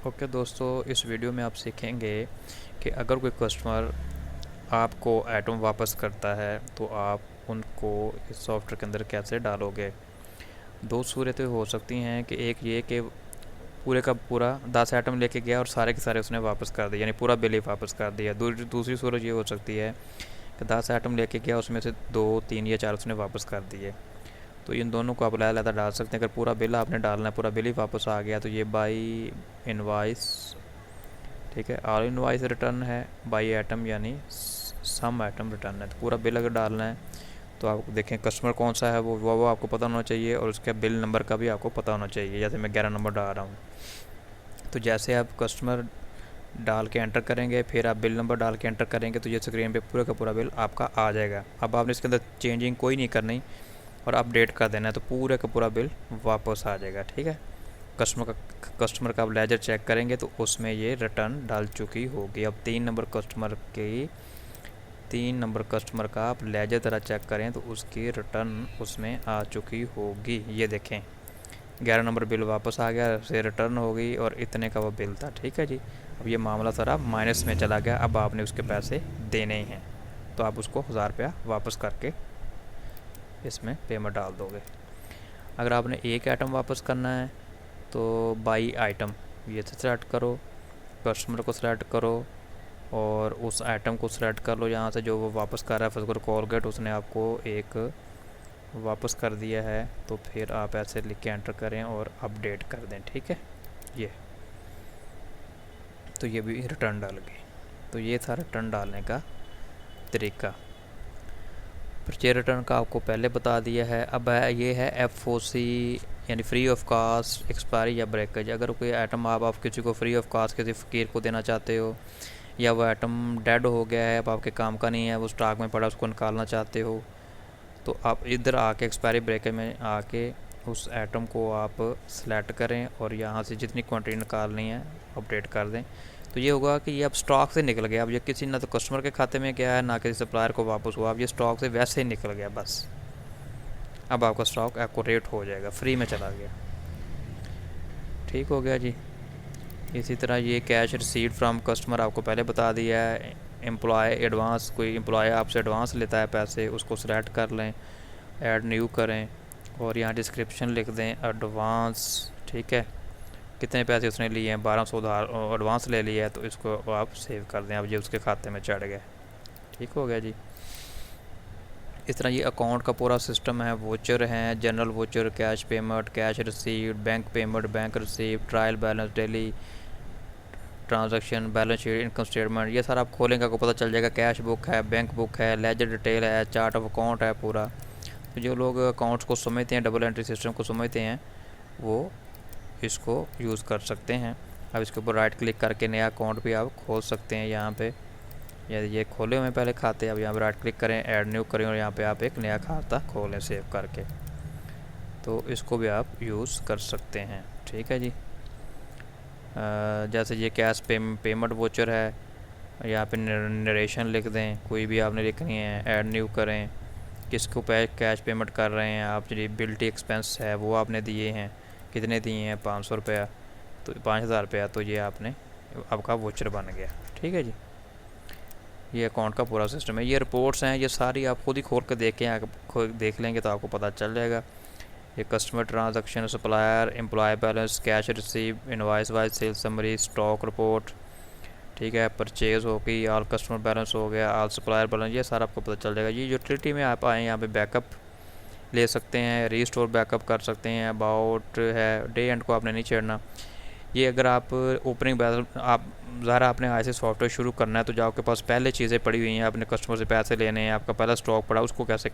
Okay दोस्तों, इस video में आप सीखेंगे कि अगर कोई कस्टमर आपको आइटम वापस करता है तो आप उनको इस सॉफ्टवेयर के अंदर कैसे डालोगे। दो सूरतें हो सकती हैं कि एक ये कि पूरे का पूरा 10 आइटम लेके गया और सारे के सारे उसने वापस कर दिए, यानी पूरा बिल ही वापस कर दिया। दूसरी सूरत ये हो सकती है कि 10 आइटम लेके गया, उसमें से 2 3 या 4 उसने वापस कर दिए। तो इन दोनों को आप अलग-अलग डाल सकते हैं। अगर पूरा बिल आपने डालना है, पूरा बिल ही वापस आ गया, तो ये बाई इनवाइस, ठीक है, ऑल इनवाइस रिटर्न है। बाई आइटम यानी सम आइटम रिटर्न है। तो पूरा बिल अगर डालना है तो आप देखें कस्टमर कौन सा है, वो आपको पता होना चाहिए, और उसका बिल नंबर का भी आपको पता होना चाहिए। जैसे मैं 11 नंबर डाल रहा हूँ, तो जैसे आप कस्टमर डाल के एंटर करेंगे, फिर आप बिल नंबर डाल के एंटर करेंगे, तो ये स्क्रीन पे पूरा का पूरा बिल आपका आ जाएगा। अब आपने इसके अंदर चेंजिंग कोई नहीं करनी और अपडेट कर देना है, तो पूरा का पूरा बिल वापस आ जाएगा। ठीक है, कस्टमर का आप लेजर चेक करेंगे तो उसमें ये रिटर्न डाल चुकी होगी। अब 3 नंबर कस्टमर का आप लेजर तरह चेक करें तो उसकी रिटर्न उसमें आ चुकी होगी। ये देखें, 11 नंबर बिल वापस आ गया, से रिटर्न हो गई और इतने का वो बिल था। ठीक है जी, अब ये मामला सारा माइनस में चला गया। अब आपने उसके पैसे देने ही हैं, तो आप उसको 1000 रुपया वापस करके इसमें पेमेंट डाल दोगे। अगर आपने एक आइटम वापस करना है तो बाई आइटम ये सेलेक्ट करो, कस्टमर को सिलेक्ट करो और उस आइटम को सिलेक्ट कर लो यहाँ से जो वो वापस कर रहा है। फॉर कोलगेट उसने आपको एक वापस कर दिया है, तो फिर आप ऐसे लिख के एंटर करें और अपडेट कर दें। ठीक है, ये तो ये भी रिटर्न डाल गई। तो ये था रिटर्न डालने का तरीका। परचेज रिटर्न का आपको पहले बता दिया है। अब ये है FOC यानी फ्री ऑफ कास्ट, एक्सपायरी या ब्रेकेज। अगर कोई आइटम आप किसी को फ्री ऑफ कास्ट किसी फ़कीर को देना चाहते हो, या वो आइटम डेड हो गया है, अब आपके काम का नहीं है, वो स्टॉक में पड़ा, उसको निकालना चाहते हो, तो आप इधर आके एक्सपायरी ब्रेकेज में आके उस आइटम को आप सेलेक्ट करें और यहाँ से जितनी क्वांटिटी निकालनी है अपडेट कर दें। तो ये होगा कि ये अब स्टॉक से निकल गया। अब ये किसी ना तो कस्टमर के खाते में गया है, ना किसी सप्लायर को वापस हुआ। अब ये स्टॉक से वैसे ही निकल गया बस। अब आपका स्टॉक एक्यूरेट हो जाएगा, फ्री में चला गया। ठीक हो गया जी। इसी तरह ये कैश रिसीव्ड फ्रॉम कस्टमर आपको पहले बता दिया है। एम्प्लॉय एडवांस, कोई एम्प्लॉय आपसे एडवांस लेता है पैसे, उसको सेलेक्ट कर लें, ऐड न्यू करें और यहाँ डिस्क्रिप्शन लिख दें एडवांस। ठीक है, कितने पैसे उसने लिए हैं, 1200 एडवांस ले लिया है, तो इसको आप सेव कर दें। अब ये उसके खाते में चढ़ गया। ठीक हो गया जी। इस तरह ये अकाउंट का पूरा सिस्टम है। वोचर हैं, general voucher, cash payment, cash received, bank payment, bank received, trial balance, daily transaction, balance sheet, income statement, ये सारा आप खोलेंगे आपको पता चल जाएगा। कैश बुक है, बैंक बुक है, लेजर डिटेल है, चार्ट ऑफ अकाउंट है पूरा। तो जो लोग अकाउंट्स को समझते हैं, डबल एंट्री सिस्टम को समझते हैं, वो इसको यूज़ कर सकते हैं। अब इसके ऊपर राइट क्लिक करके नया अकाउंट भी आप खोल सकते हैं। यहाँ पे ये खोले हुए पहले खाते, अब यहाँ पे राइट क्लिक करें, ऐड न्यू करें और यहाँ पे आप एक नया खाता खोलें सेव करके। तो इसको भी आप यूज़ कर सकते हैं। ठीक है जी। जैसे ये कैश पेमेंट वोचर है, यहाँ पे नरेशन लिख दें, कोई भी आपने लिखनी है, ऐड न्यू करें, किसको कैश पेमेंट कर रहे हैं आप, जो बिल्टी एक्सपेंस है वो आपने दिए हैं, कितने दिए हैं, 500 रुपया, तो 5000 रुपया, तो ये आपने आपका वोचर बन गया। ठीक है जी, ये अकाउंट का पूरा सिस्टम है। ये रिपोर्ट्स हैं, ये सारी आप खुद ही खोल कर देख लेंगे तो आपको पता चल जाएगा। ये customer transaction, supplier, employ balance, cash receive, invoice wise sales summary, stock report, ठीक है, परचेज़ हो गई, ऑल कस्टमर बैलेंस हो गया, ऑल सप्लायर बैलेंस, ये सारा आपको पता चल जाएगा। ये यूटिलिटी में आप आए, यहाँ पे बैकअप ले सकते हैं, रीस्टोर बैकअप कर सकते हैं, अबाउट है, डे एंड को आपने नहीं छेड़ना। ये अगर आप ओपनिंग बैलेंस, आप ज़रा आपने ऐसे सॉफ्टवेयर शुरू करना है तो जो आपके पास पहले चीज़ें पड़ी हुई हैं, आपने कस्टमर से पैसे लेने हैं, आपका पहला स्टॉक पड़ा, उसको कैसे